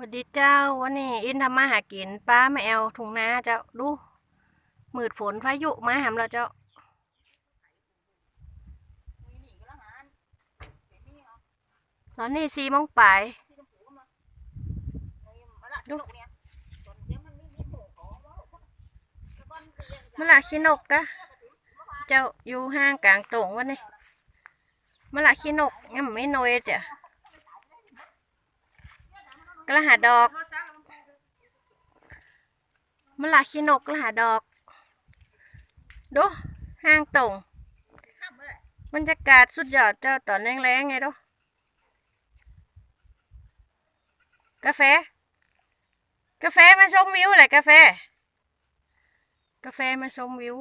วัสดีเจ้าวันนี้อินทำมาหากินป้าไม่เอาถุงนาเจ้าดูมืดฝนพายุมาหามเราเจ้าตอนนี้4 โมงปลายดูมะละขี้นกกะเจ้าอยู่ห้างกลางตรงวันนี้มะละขี้นกยังไม่นอยจ้ะกระหาดอกมะละขี้นกกระหาดอกดูห้างตรงบรรยากาศสุดยอดเจ้าตอนแรงๆไงดูกาแฟกาแฟมาชมวิวแหละกาแฟมาชมวิว